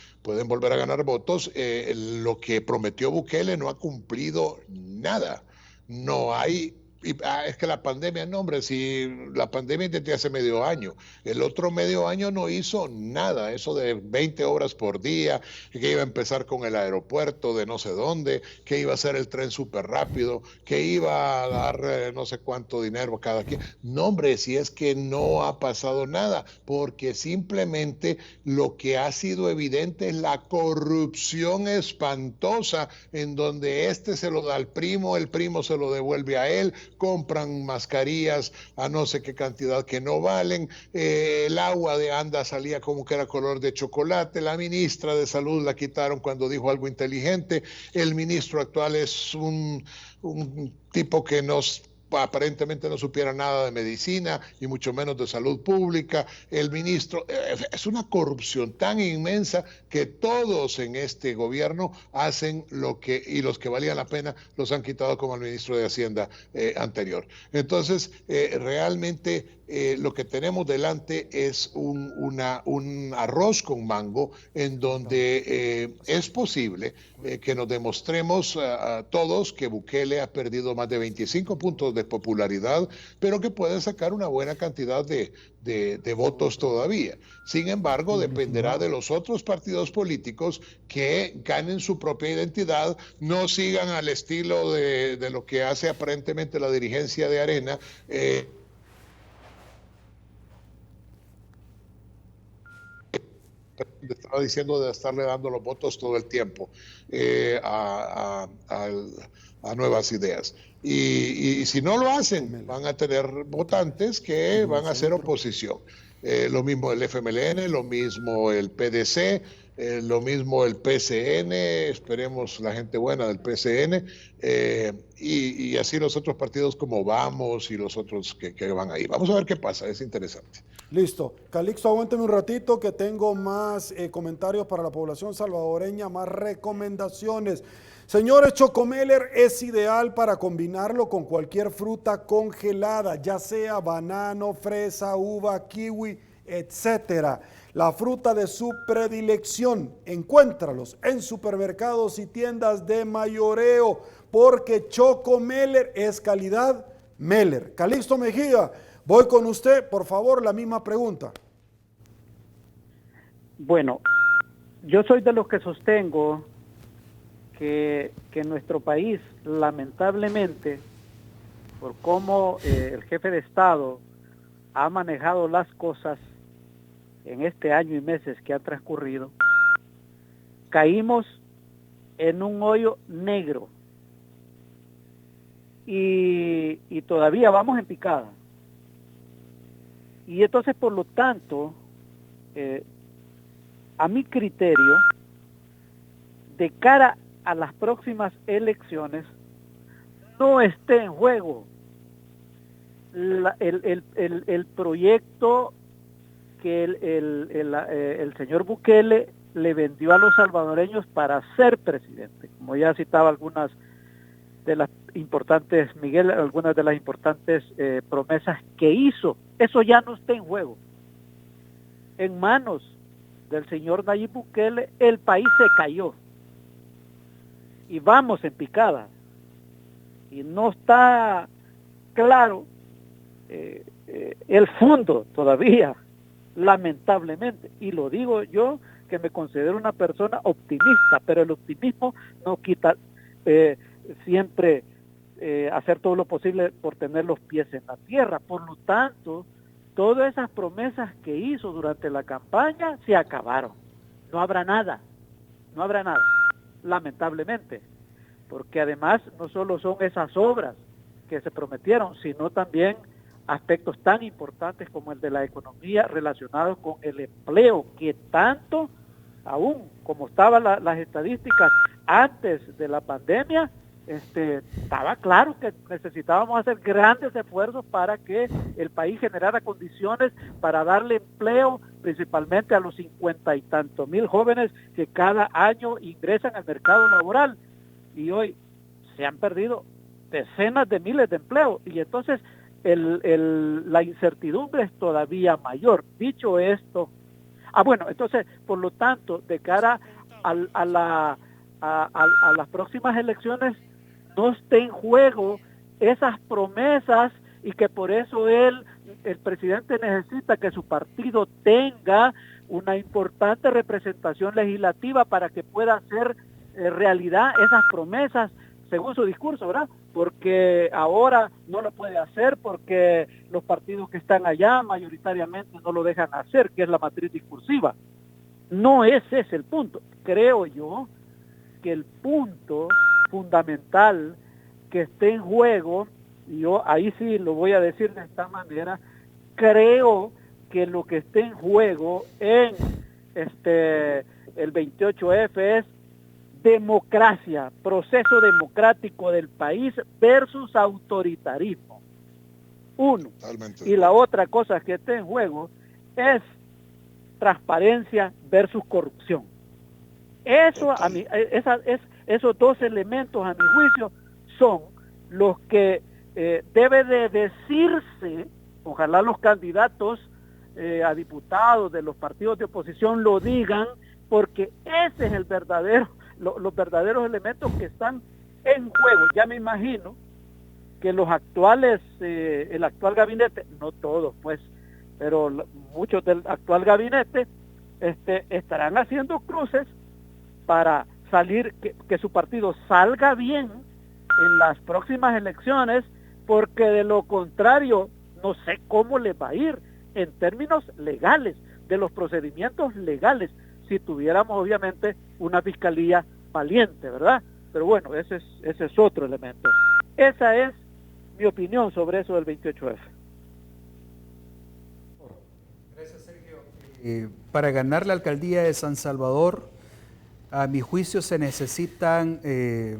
S6: Lo que prometió Bukele no ha cumplido nada. No hay es que la pandemia, no hombre, si la pandemia desde hace medio año, el otro medio año no hizo nada, eso de 20 horas por día, que iba a empezar con el aeropuerto de no sé dónde, que iba a ser el tren súper rápido, que iba a dar no sé cuánto dinero a cada quien. No hombre, si es que no ha pasado nada, porque simplemente lo que ha sido evidente es la corrupción espantosa, en donde este se lo da al primo, el primo se lo devuelve a él, compran mascarillas a no sé qué cantidad que no valen, el agua de Anda salía como que era color de chocolate, la ministra de Salud la quitaron cuando dijo algo inteligente, el ministro actual es un tipo que aparentemente no supiera nada de medicina y mucho menos de salud pública. El ministro, es una corrupción tan inmensa que todos en este gobierno hacen y los que valían la pena los han quitado, como el ministro de Hacienda anterior. Entonces, realmente lo que tenemos delante es un arroz con mango en donde es posible que nos demostremos a todos que Bukele ha perdido más de 25 puntos de popularidad, pero que puede sacar una buena cantidad de votos todavía. Sin embargo, dependerá de los otros partidos políticos que ganen su propia identidad, no sigan al estilo de lo que hace aparentemente la dirigencia de Arena, estaba diciendo de estarle dando los votos todo el tiempo a nuevas ideas. Y si no lo hacen, van a tener votantes que van a hacer oposición. Lo mismo el FMLN, lo mismo el PDC, lo mismo el PCN, esperemos la gente buena del PCN, y así los otros partidos como Vamos y los otros que van ahí. Vamos a ver qué pasa, es interesante.
S1: Listo. Calixto, aguánteme un ratito que tengo más comentarios para la población salvadoreña, más recomendaciones. Señores, Chocomeller es ideal para combinarlo con cualquier fruta congelada, ya sea banano, fresa, uva, kiwi, etcétera. La fruta de su predilección, encuéntralos en supermercados y tiendas de mayoreo, porque Chocomeller es calidad Meller. Calixto Mejía, voy con usted, por favor, la misma pregunta.
S7: Bueno, yo soy de los que sostengo que en nuestro país, lamentablemente, por cómo el jefe de Estado ha manejado las cosas en este año y meses que ha transcurrido, caímos en un hoyo negro y todavía vamos en picada. Y entonces, por lo tanto, a mi criterio, de cara a las próximas elecciones, no esté en juego el proyecto que el señor Bukele le vendió a los salvadoreños para ser presidente. Como ya citaba algunas de las importantes, Miguel, algunas de las importantes promesas que hizo. Eso ya no está en juego. En manos del señor Nayib Bukele, el país se cayó. Y vamos en picada. Y no está claro el fondo todavía, lamentablemente. Y lo digo yo, que me considero una persona optimista, pero el optimismo no quita siempre hacer todo lo posible por tener los pies en la tierra. Por lo tanto, todas esas promesas que hizo durante la campaña se acabaron. No habrá nada, lamentablemente, porque además no solo son esas obras que se prometieron, sino también aspectos tan importantes como el de la economía relacionados con el empleo, que tanto, aún como estaban las estadísticas antes de la pandemia, estaba claro que necesitábamos hacer grandes esfuerzos para que el país generara condiciones para darle empleo principalmente a los 50 y tantos mil jóvenes que cada año ingresan al mercado laboral, y hoy se han perdido decenas de miles de empleos, y entonces la incertidumbre es todavía mayor. Dicho esto, bueno, entonces, por lo tanto, de cara a las próximas elecciones, no esté en juego esas promesas y que por eso el presidente necesita que su partido tenga una importante representación legislativa para que pueda hacer realidad esas promesas según su discurso, ¿verdad? Porque ahora no lo puede hacer porque los partidos que están allá mayoritariamente no lo dejan hacer, que es la matriz discursiva. No ese es el punto. Creo yo que el punto fundamental que esté en juego, y yo ahí sí lo voy a decir de esta manera, creo que lo que esté en juego en el 28F es democracia, proceso democrático del país versus autoritarismo. Uno. Totalmente. Y la otra cosa que está en juego es transparencia versus corrupción. Eso a mí, esos dos elementos a mi juicio son los que debe de decirse, ojalá los candidatos a diputados de los partidos de oposición lo digan, porque ese es el verdadero los verdaderos elementos que están en juego. Ya me imagino que los actuales, el actual gabinete, no todos pues, pero muchos del actual gabinete estarán haciendo cruces para salir, que su partido salga bien en las próximas elecciones, porque de lo contrario no sé cómo les va a ir en términos legales, de los procedimientos legales, si tuviéramos obviamente una fiscalía valiente, ¿verdad? Pero bueno, ese es otro elemento. Esa es mi opinión sobre eso del 28F.
S5: Gracias, Sergio. Para ganar la alcaldía de San Salvador, a mi juicio se necesitan 3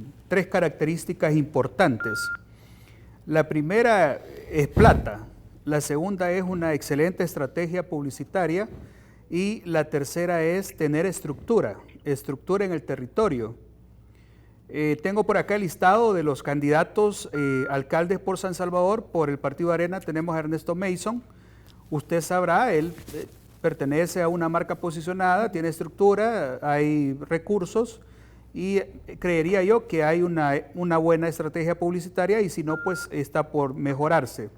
S5: características importantes. La primera es plata, la segunda es una excelente estrategia publicitaria y la tercera es tener estructura en el territorio. Tengo por acá el listado de los candidatos alcaldes por San Salvador. Por el Partido Arena tenemos a Ernesto Mason. Usted sabrá, él pertenece a una marca posicionada, tiene estructura, hay recursos y creería yo que hay una buena estrategia publicitaria y si no, pues está por mejorarse.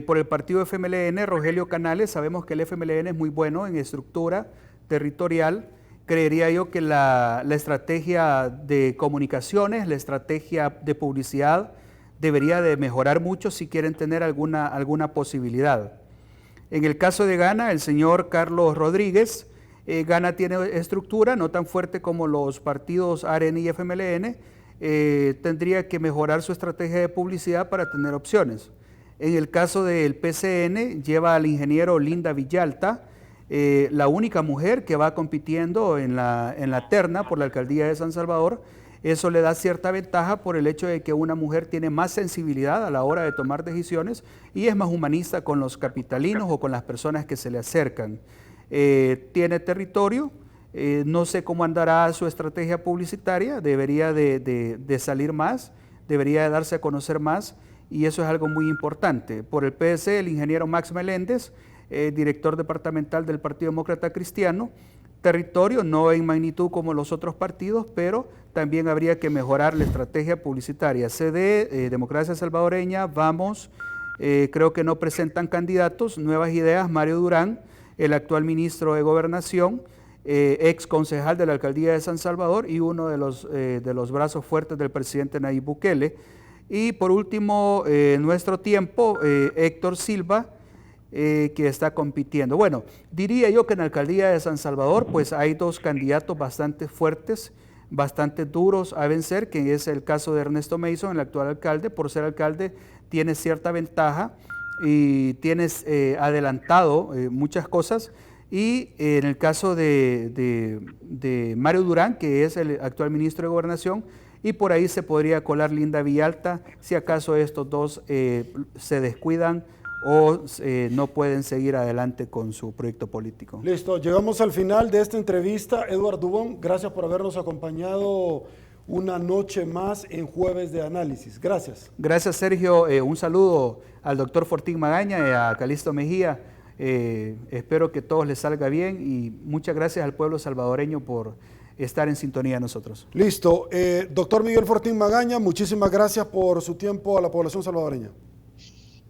S5: Por el partido FMLN, Rogelio Canales, sabemos que el FMLN es muy bueno en estructura territorial. Creería yo que la estrategia de comunicaciones, la estrategia de publicidad debería de mejorar mucho si quieren tener alguna posibilidad. En el caso de Gana, el señor Carlos Rodríguez, Gana tiene estructura, no tan fuerte como los partidos ARN y FMLN, tendría que mejorar su estrategia de publicidad para tener opciones. En el caso del PCN, lleva al ingeniero Linda Villalta, la única mujer que va compitiendo en la terna por la alcaldía de San Salvador. Eso le da cierta ventaja por el hecho de que una mujer tiene más sensibilidad a la hora de tomar decisiones y es más humanista con los capitalinos o con las personas que se le acercan. Tiene territorio, no sé cómo andará su estrategia publicitaria, debería de salir más, debería de darse a conocer más y eso es algo muy importante. Por el PSC, el ingeniero Max Meléndez, director departamental del Partido Demócrata Cristiano, territorio no en magnitud como los otros partidos, pero también habría que mejorar la estrategia publicitaria. CD, Democracia Salvadoreña, Vamos, creo que no presentan candidatos. Nuevas Ideas, Mario Durán, el actual ministro de Gobernación, ex concejal de la alcaldía de San Salvador y uno de los brazos fuertes del presidente Nayib Bukele. Y por último, Nuestro Tiempo, Héctor Silva, que está compitiendo. Bueno, diría yo que en la alcaldía de San Salvador pues hay 2 candidatos bastante fuertes, bastante duros a vencer, que es el caso de Ernesto Mason, el actual alcalde. Por ser alcalde tiene cierta ventaja y tienes adelantado muchas cosas. Y en el caso de Mario Durán, que es el actual ministro de Gobernación, y por ahí se podría colar Linda Villalta, si acaso estos 2 se descuidan o no pueden seguir adelante con su proyecto político.
S1: Listo, llegamos al final de esta entrevista. Eduardo Dubón, gracias por habernos acompañado una noche más en Jueves de Análisis. Gracias.
S5: Gracias, Sergio. Un saludo al doctor Fortín Magaña y a Calixto Mejía. Espero que todos les salga bien y muchas gracias al pueblo salvadoreño por estar en sintonía de nosotros.
S1: Listo. Doctor Miguel Fortín Magaña, muchísimas gracias por su tiempo a la población salvadoreña.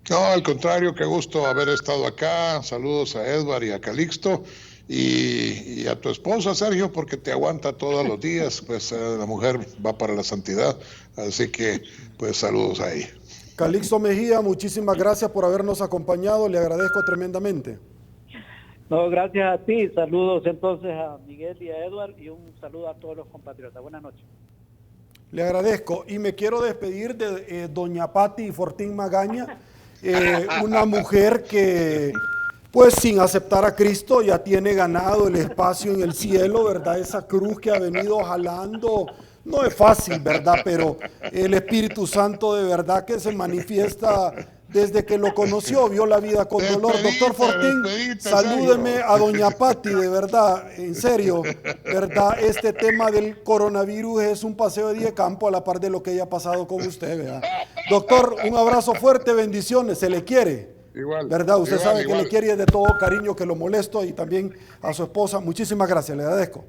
S6: No, al contrario, qué gusto haber estado acá. Saludos a Edward y a Calixto y a tu esposa, Sergio, porque te aguanta todos los días. Pues la mujer va para la santidad, así que pues saludos a ella.
S1: Calixto Mejía, muchísimas gracias por habernos acompañado, le agradezco tremendamente.
S7: No, gracias a ti. Saludos entonces a Miguel y a Edward y un saludo a todos los compatriotas. Buenas noches.
S1: Le agradezco y me quiero despedir de doña Patti Fortín Magaña, una mujer que pues sin aceptar a Cristo ya tiene ganado el espacio en el cielo, ¿verdad? Esa cruz que ha venido jalando no es fácil, ¿verdad? Pero el Espíritu Santo de verdad que se manifiesta desde que lo conoció, vio la vida con dolor. Doctor Fortín, salúdeme a doña Patti, de verdad, en serio, ¿verdad? Este tema del coronavirus es un paseo de día de campo a la par de lo que ella ha pasado con usted, ¿verdad? Doctor, un abrazo fuerte, bendiciones, se le quiere.
S6: Igual,
S1: ¿verdad? Usted
S6: igual,
S1: sabe
S6: igual.
S1: que le quiere de todo cariño, que lo molesto, y también a su esposa. Muchísimas gracias, le agradezco.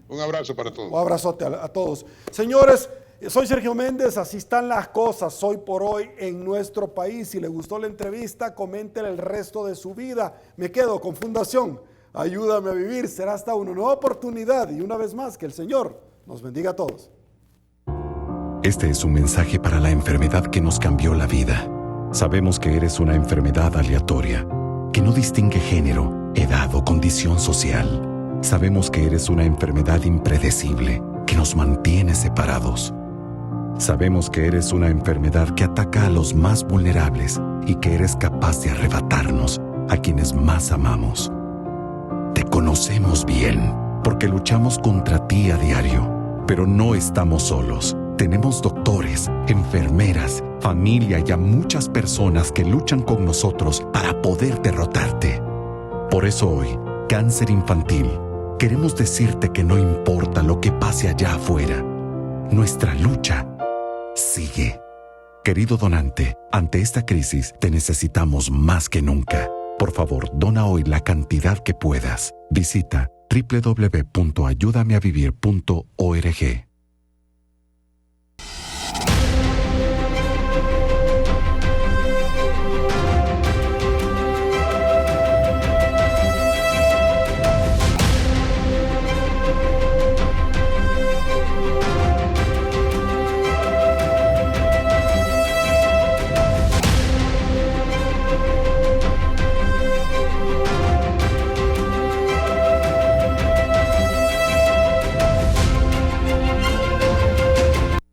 S6: Un abrazo para todos.
S1: Un abrazote a todos. Señores, soy Sergio Méndez, así están las cosas hoy por hoy en nuestro país. Si le gustó la entrevista, coméntele el resto de su vida. Me quedo con Fundación Ayúdame a Vivir. Será hasta una nueva oportunidad y una vez más que el Señor nos bendiga a todos.
S17: Este es un mensaje para la enfermedad que nos cambió la vida. Sabemos que eres una enfermedad aleatoria, que no distingue género, edad o condición social. Sabemos que eres una enfermedad impredecible, que nos mantiene separados. Sabemos que eres una enfermedad que ataca a los más vulnerables y que eres capaz de arrebatarnos a quienes más amamos. Te conocemos bien, porque luchamos contra ti a diario, pero no estamos solos. Tenemos doctores, enfermeras, familia y a muchas personas que luchan con nosotros para poder derrotarte. Por eso hoy, Cáncer Infantil, queremos decirte que no importa lo que pase allá afuera, nuestra lucha sigue. Querido donante, ante esta crisis te necesitamos más que nunca. Por favor, dona hoy la cantidad que puedas. Visita www.ayudameavivir.org.